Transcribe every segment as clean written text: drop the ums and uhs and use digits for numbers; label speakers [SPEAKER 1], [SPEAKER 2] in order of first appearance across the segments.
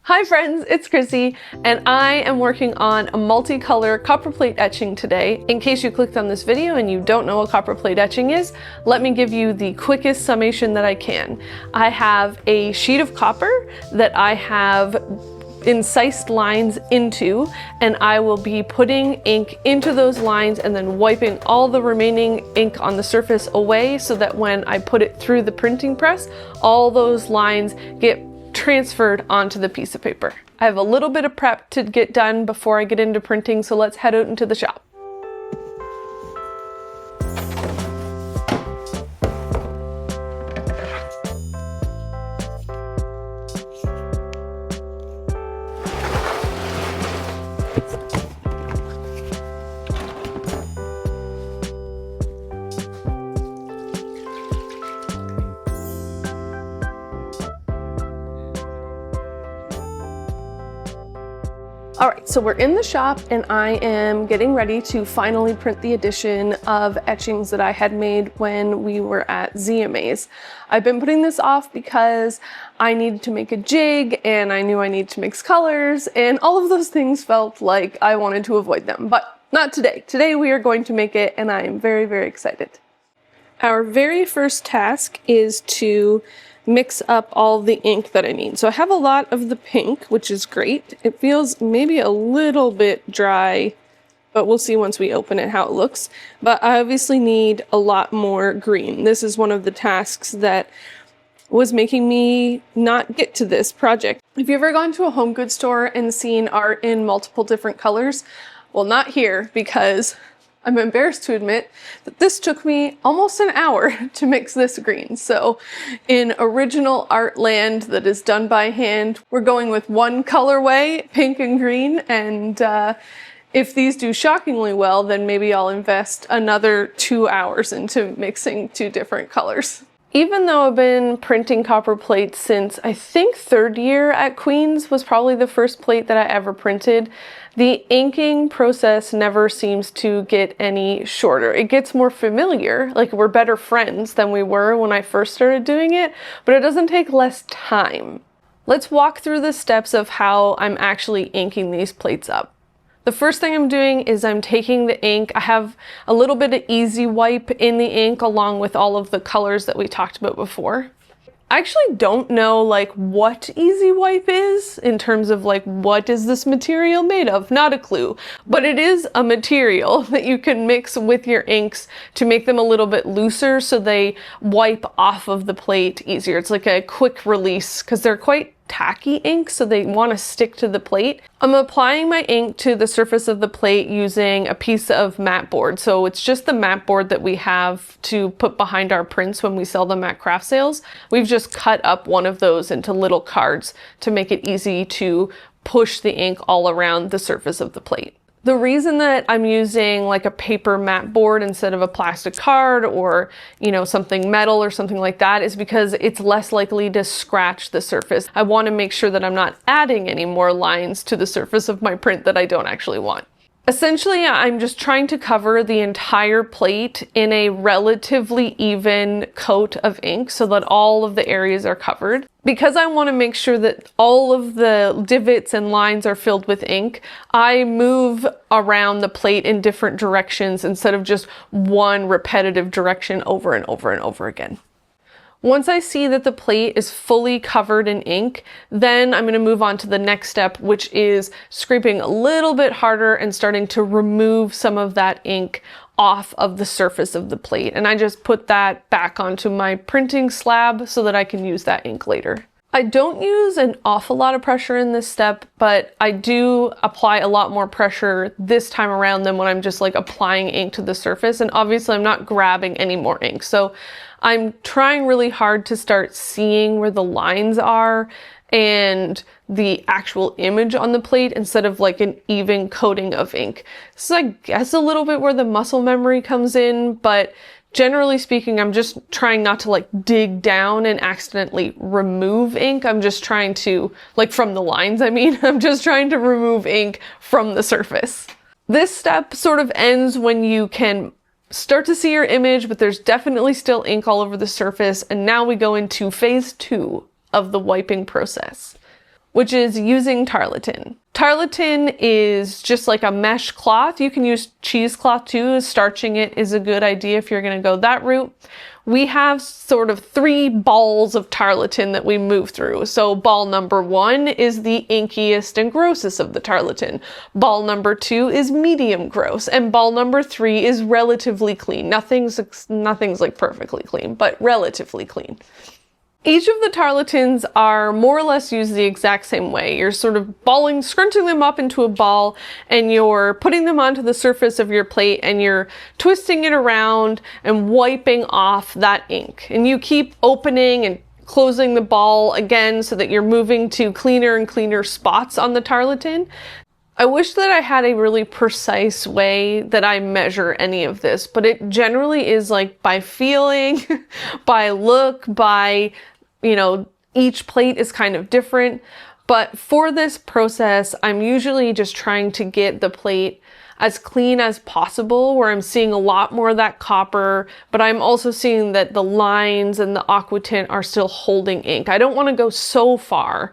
[SPEAKER 1] Hi friends, it's Chrissy, and I am working on a multicolor copper plate etching today. In case you clicked on this video and you don't know what copper plate etching is, let me give you the quickest summation that I can. I have a sheet of copper that I have incised lines into, and I will be putting ink into those lines and then wiping all the remaining ink on the surface away so that when I put it through the printing press, all those lines get transferred onto the piece of paper. I have a little bit of prep to get done before I get into printing, so let's head out into the shop. All right, so we're in the shop and I am getting ready to finally print the edition of Etchings that I had made when we were at ZMAs. I've been putting this off because I needed to make a jig and I knew I needed to mix colors, and all of those things felt like I wanted to avoid them, but not today. Today we are going to make it and I am very, very excited. Our very first task is to mix up all the ink that I need. So I have a lot of the pink, which is great. It feels maybe a little bit dry, but we'll see once we open it how it looks. But I obviously need a lot more green. This is one of the tasks that was making me not get to this project. Have you ever gone to a home goods store and seen art in multiple different colors? Well, not here, because I'm embarrassed to admit that this took me almost an hour to mix this green. So in original art land that is done by hand, we're going with one colorway, pink and green, and if these do shockingly well, then maybe I'll invest another 2 hours into mixing two different colors. Even though I've been printing copper plates since I think third year at Queens was probably the first plate that I ever printed, the inking process never seems to get any shorter. It gets more familiar, like we're better friends than we were when I first started doing it, but it doesn't take less time. Let's walk through the steps of how I'm actually inking these plates up. The first thing I'm doing is I'm taking the ink. I have a little bit of easy wipe in the ink along with all of the colors that we talked about before. I actually don't know like what easy wipe is in terms of like what is this material made of, not a clue, but it is a material that you can mix with your inks to make them a little bit looser so they wipe off of the plate easier. It's like a quick release because they're quite tacky ink, so they want to stick to the plate. I'm applying my ink to the surface of the plate using a piece of mat board. So it's just the mat board that we have to put behind our prints when we sell them at craft sales. We've just cut up one of those into little cards to make it easy to push the ink all around the surface of the plate. The reason that I'm using like a paper mat board instead of a plastic card or, you know, something metal or something like that is because it's less likely to scratch the surface. I want to make sure that I'm not adding any more lines to the surface of my print that I don't actually want. Essentially, I'm just trying to cover the entire plate in a relatively even coat of ink so that all of the areas are covered. Because I want to make sure that all of the divots and lines are filled with ink, I move around the plate in different directions instead of just one repetitive direction over and over and over again. Once I see that the plate is fully covered in ink, then I'm going to move on to the next step, which is scraping a little bit harder and starting to remove some of that ink off of the surface of the plate. And I just put that back onto my printing slab so that I can use that ink later. I don't use an awful lot of pressure in this step, but I do apply a lot more pressure this time around than when I'm just like applying ink to the surface. And obviously I'm not grabbing any more ink. So I'm trying really hard to start seeing where the lines are and the actual image on the plate instead of like an even coating of ink. So I guess a little bit where the muscle memory comes in, but generally speaking, I'm just trying not to like dig down and accidentally remove ink. I'm just trying to, like from the lines, I'm just trying to remove ink from the surface. This step sort of ends when you can start to see your image, but there's definitely still ink all over the surface. And now we go into phase 2 of the wiping process. which is using tarlatan. Tarlatan is just like a mesh cloth. You can use cheesecloth too. Starching it is a good idea if you're going to go that route. We have sort of 3 balls of tarlatan that we move through. So ball number 1 is the inkiest and grossest of the tarlatan. Ball number 2 is medium gross, and ball number 3 is relatively clean. Nothing's like perfectly clean, but relatively clean. Each of the tarlatans are more or less used the exact same way. You're sort of scrunching them up into a ball, and you're putting them onto the surface of your plate, and you're twisting it around and wiping off that ink. And you keep opening and closing the ball again so that you're moving to cleaner and cleaner spots on the tarlatan. I wish that I had a really precise way that I measure any of this, but it generally is like by feeling, by look, by, you know, each plate is kind of different. But for this process, I'm usually just trying to get the plate as clean as possible, where I'm seeing a lot more of that copper, but I'm also seeing that the lines and the aqua tint are still holding ink. I don't want to go so far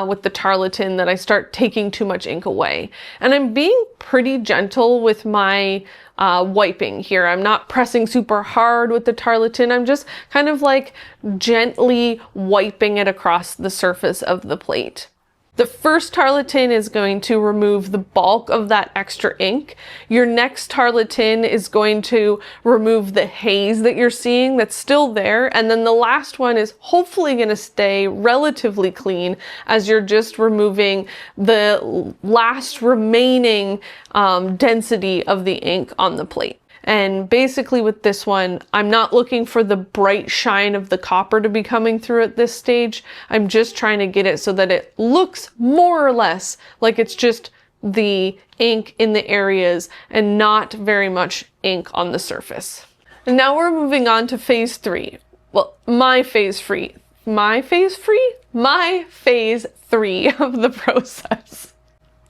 [SPEAKER 1] with the tarlatan that I start taking too much ink away. And I'm being pretty gentle with my wiping here. I'm not pressing super hard with the tarlatan. I'm just kind of like gently wiping it across the surface of the plate. The first tarlatan is going to remove the bulk of that extra ink. Your next tarlatan is going to remove the haze that you're seeing that's still there. And then the last one is hopefully going to stay relatively clean as you're just removing the last remaining density of the ink on the plate. And basically with this one, I'm not looking for the bright shine of the copper to be coming through at this stage. I'm just trying to get it so that it looks more or less like it's just the ink in the areas and not very much ink on the surface. And now we're moving on to phase 3. Well, my phase 3 of the process.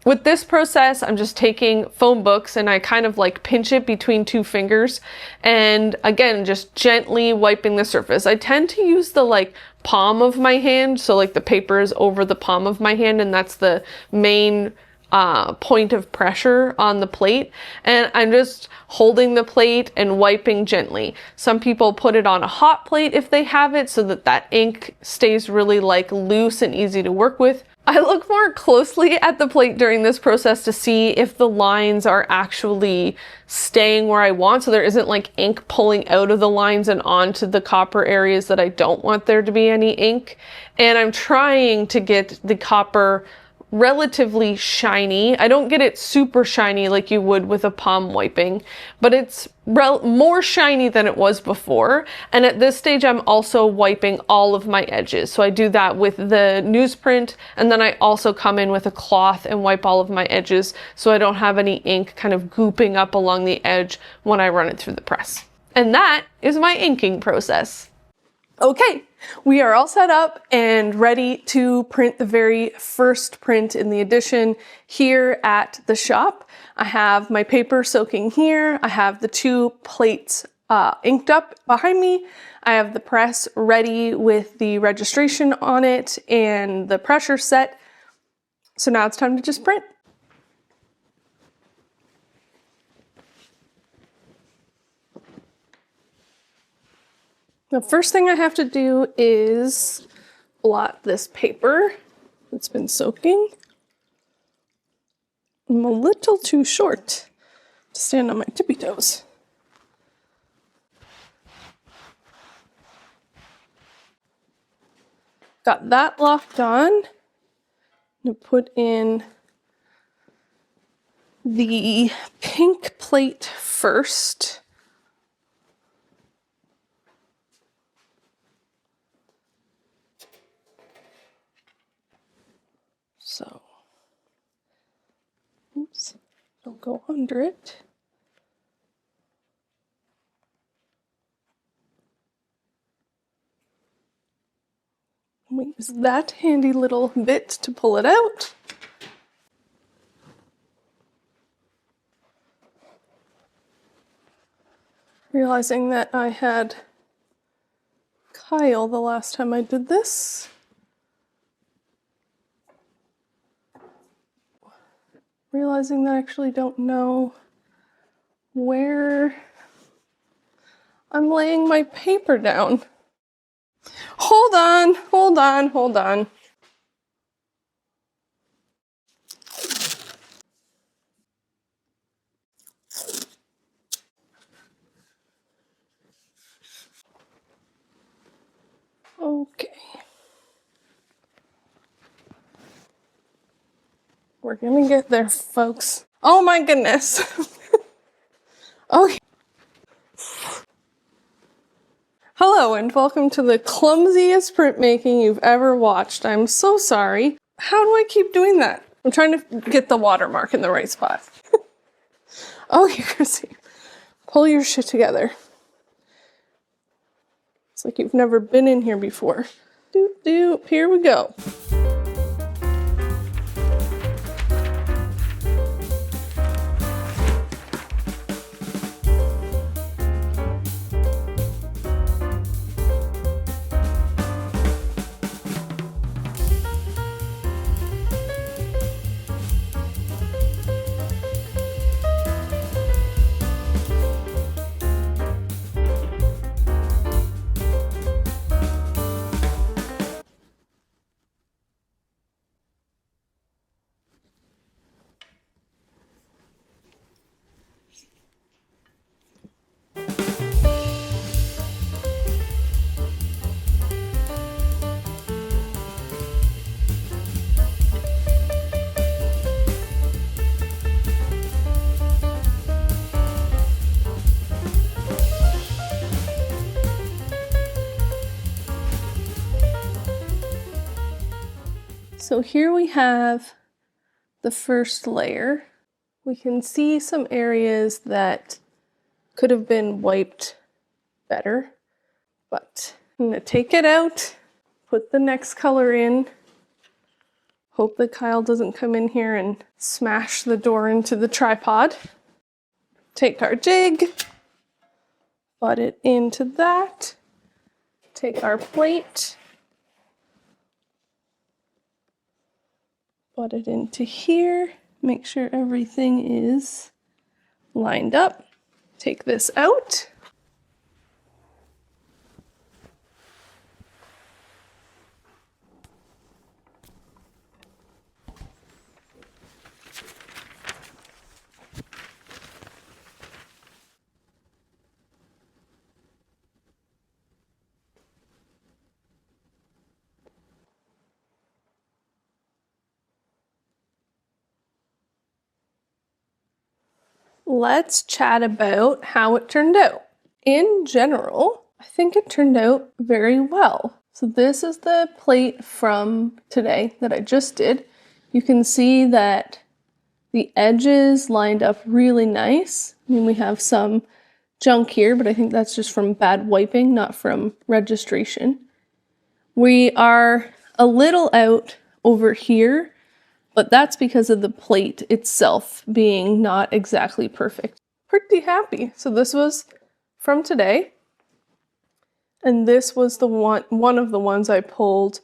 [SPEAKER 1] With this process, I'm just taking foam books and I kind of like pinch it between 2 fingers, and again, just gently wiping the surface. I tend to use the like palm of my hand, so like the paper is over the palm of my hand, and that's the main point of pressure on the plate, and I'm just holding the plate and wiping gently. Some people put it on a hot plate if they have it, so that that ink stays really like loose and easy to work with. I look more closely at the plate during this process to see if the lines are actually staying where I want, so there isn't like ink pulling out of the lines and onto the copper areas that I don't want there to be any ink. And I'm trying to get the copper relatively shiny. I don't get it super shiny like you would with a palm wiping, but it's more shiny than it was before. And at this stage, I'm also wiping all of my edges. So I do that with the newsprint, and then I also come in with a cloth and wipe all of my edges so I don't have any ink kind of gooping up along the edge when I run it through the press. And that is my inking process. Okay, we are all set up and ready to print the very first print in the edition here at the shop. I have my paper soaking here. I have the 2 plates inked up behind me. I have the press ready with the registration on it and the pressure set. So now it's time to just print. The first thing I have to do is blot this paper that's been soaking. I'm a little too short to stand on my tippy toes. Got that locked on. I'm going to put in the pink plate first. So, oops, don't go under it. We use that handy little bit to pull it out. Realizing that I had Kyle the last time I did this. Realizing that I actually don't know where I'm laying my paper down. Hold on, hold on, hold on. Okay. We're gonna get there, folks. Oh my goodness. Okay. Hello and welcome to the clumsiest printmaking you've ever watched. I'm so sorry. How do I keep doing that? I'm trying to get the watermark in the right spot. Okay, Chrissy, pull your shit together. It's like you've never been in here before. Doop doop, here we go. So here we have the first layer. We can see some areas that could have been wiped better, but I'm gonna take it out, put the next color in, hope that Kyle doesn't come in here and smash the door into the tripod. Take our jig, butt it into that, take our plate, butt it into here, make sure everything is lined up. Take this out. Let's chat about how it turned out. In general, I think it turned out very well. So this is the plate from today that I just did. You can see that the edges lined up really nice. I mean, we have some junk here, but I think that's just from bad wiping, not from registration. We are a little out over here, but that's because of the plate itself being not exactly perfect. Pretty happy. So this was from today, and this was the one of the ones I pulled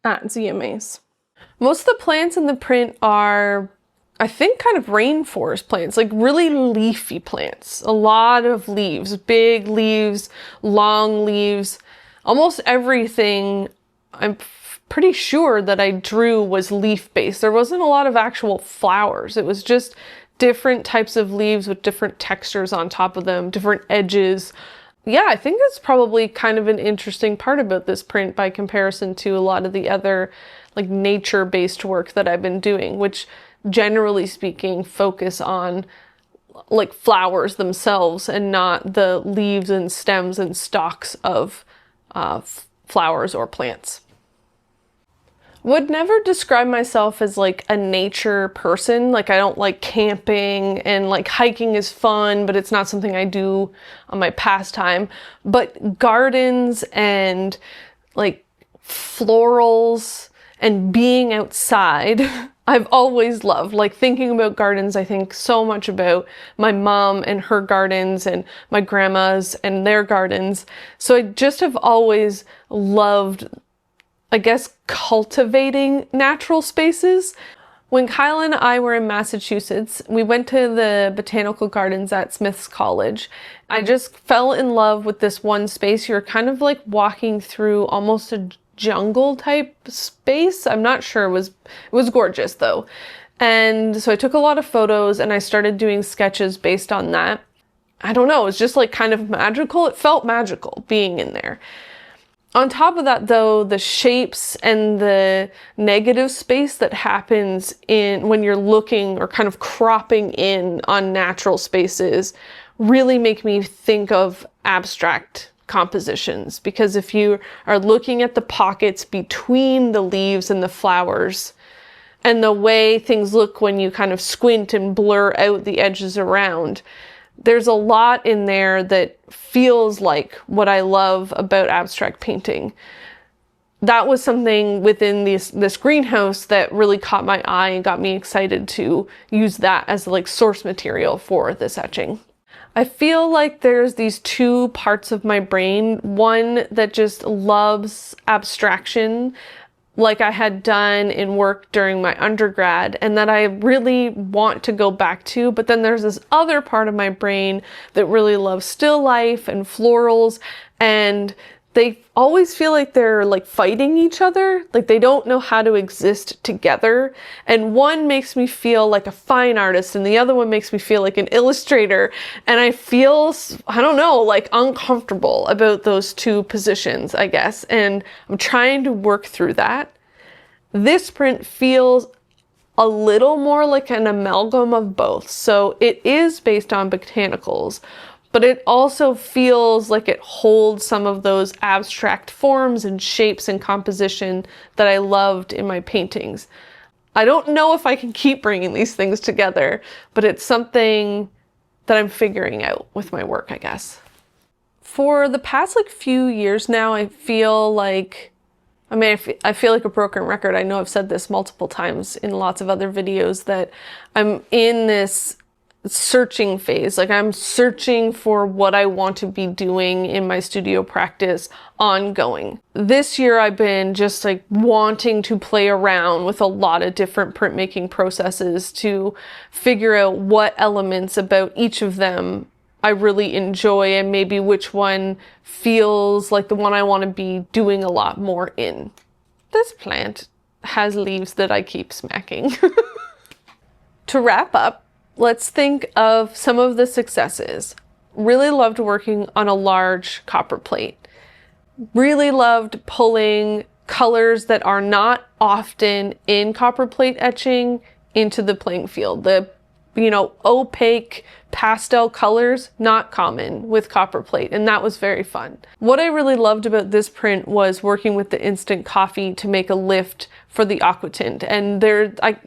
[SPEAKER 1] at ZMAs. Most of the plants in the print are, I think, kind of rainforest plants, like really leafy plants. A lot of leaves, big leaves, long leaves. Almost everything I'm pretty sure that I drew was leaf-based. There wasn't a lot of actual flowers. It was just different types of leaves with different textures on top of them, different edges. Yeah, I think that's probably kind of an interesting part about this print by comparison to a lot of the other like nature-based work that I've been doing, which generally speaking focus on like flowers themselves and not the leaves and stems and stalks of flowers or plants. Would never describe myself as like a nature person. Like I don't like camping, and like hiking is fun, but it's not something I do on my pastime. But gardens and like florals and being outside, I've always loved. Like thinking about gardens, I think so much about my mom and her gardens and my grandma's and their gardens. So I just have always loved, I guess, cultivating natural spaces. When Kyle and I were in Massachusetts, we went to the botanical gardens at Smith's College. I just fell in love with this one space. You're kind of like walking through almost a jungle type space. I'm not sure. It was gorgeous though. And so I took a lot of photos and I started doing sketches based on that. I don't know, it was just like kind of magical. It felt magical being in there. On top of that though, the shapes and the negative space that happens when you're looking or kind of cropping in on natural spaces really make me think of abstract compositions, because if you are looking at the pockets between the leaves and the flowers and the way things look when you kind of squint and blur out the edges around, there's a lot in there that feels like what I love about abstract painting. That was something within this greenhouse that really caught my eye and got me excited to use that as like source material for this etching. I feel like there's these two parts of my brain, one that just loves abstraction, like I had done in work during my undergrad, and that I really want to go back to. But then there's this other part of my brain that really loves still life and florals, and they always feel like they're like fighting each other, like they don't know how to exist together. And one makes me feel like a fine artist and the other one makes me feel like an illustrator. And I feel, I don't know, like uncomfortable about those two positions, I guess. And I'm trying to work through that. This print feels a little more like an amalgam of both. So it is based on botanicals, but it also feels like it holds some of those abstract forms and shapes and composition that I loved in my paintings. I don't know if I can keep bringing these things together, but it's something that I'm figuring out with my work, I guess. For the past few years now, I feel like, I feel like a broken record. I know I've said this multiple times in lots of other videos, that I'm in this searching phase. Like I'm searching for what I want to be doing in my studio practice ongoing. This year I've been just like wanting to play around with a lot of different printmaking processes to figure out what elements about each of them I really enjoy and maybe which one feels like the one I want to be doing a lot more in. This plant has leaves that I keep smacking. To wrap up, let's think of some of the successes. Really loved working on a large copper plate. Really loved pulling colors that are not often in copper plate etching into the playing field. The, opaque pastel colors, not common with copper plate, and that was very fun. What I really loved about this print was working with the instant coffee to make a lift for the aqua tint, and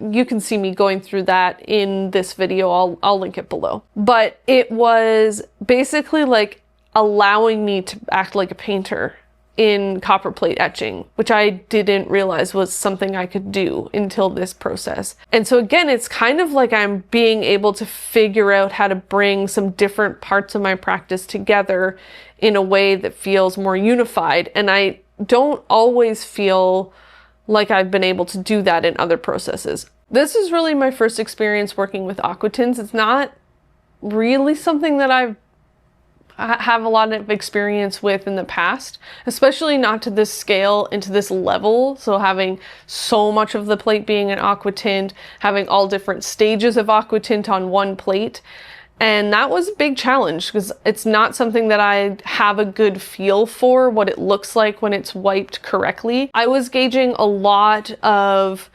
[SPEAKER 1] you can see me going through that in this video. I'll link it below. But it was basically like allowing me to act like a painter in copper plate etching, which I didn't realize was something I could do until this process. And so again, it's kind of like I'm being able to figure out how to bring some different parts of my practice together in a way that feels more unified. And I don't always feel like I've been able to do that in other processes. This is really my first experience working with aqua tints. It's not really something that I have a lot of experience with in the past, especially not to this scale and to this level. So having so much of the plate being an aqua tint, having all different stages of aqua tint on one plate. And that was a big challenge because it's not something that I have a good feel for what it looks like when it's wiped correctly. I was gauging a lot of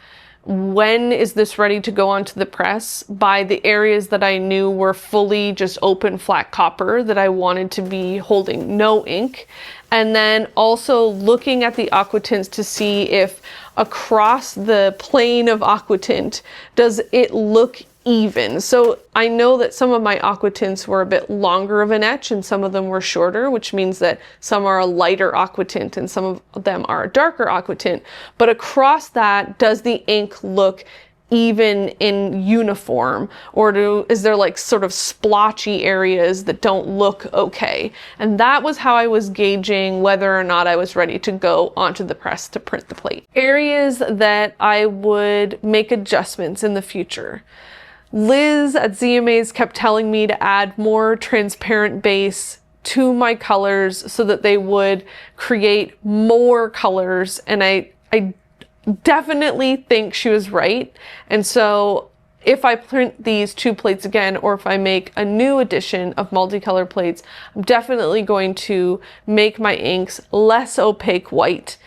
[SPEAKER 1] when is this ready to go onto the press by the areas that I knew were fully just open flat copper that I wanted to be holding no ink. And then also looking at the aqua tints to see if across the plane of aqua tint, does it look even? So I know that some of my aqua tints were a bit longer of an etch and some of them were shorter, which means that some are a lighter aqua tint and some of them are a darker aqua tint. But across that, does the ink look even in uniform, or is there like sort of splotchy areas that don't look okay? And that was how I was gauging whether or not I was ready to go onto the press to print the plate. Areas that I would make adjustments in the future. Liz at ZMAs kept telling me to add more transparent base to my colors so that they would create more colors, and I definitely think she was right. And so if I print these 2 plates again, or if I make a new edition of multicolor plates, I'm definitely going to make my inks less opaque white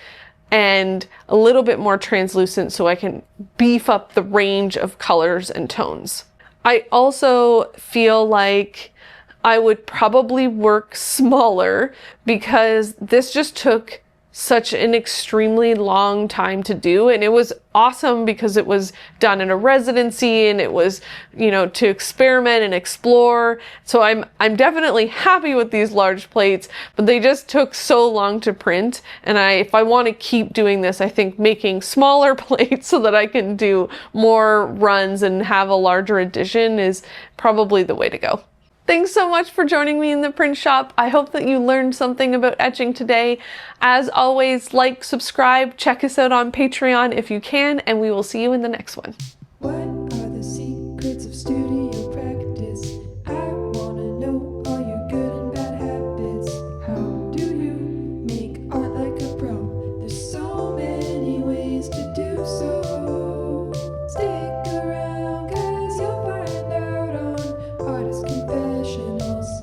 [SPEAKER 1] and a little bit more translucent so I can beef up the range of colors and tones. I also feel like I would probably work smaller because this just took such an extremely long time to do, and it was awesome because it was done in a residency and it was, you know, to experiment and explore. So I'm definitely happy with these large plates, but they just took so long to print, and if I want to keep doing this, I think making smaller plates so that I can do more runs and have a larger edition is probably the way to go. Thanks so much for joining me in the print shop. I hope that you learned something about etching today. As always, like, subscribe, check us out on Patreon if you can, and we will see you in the next one.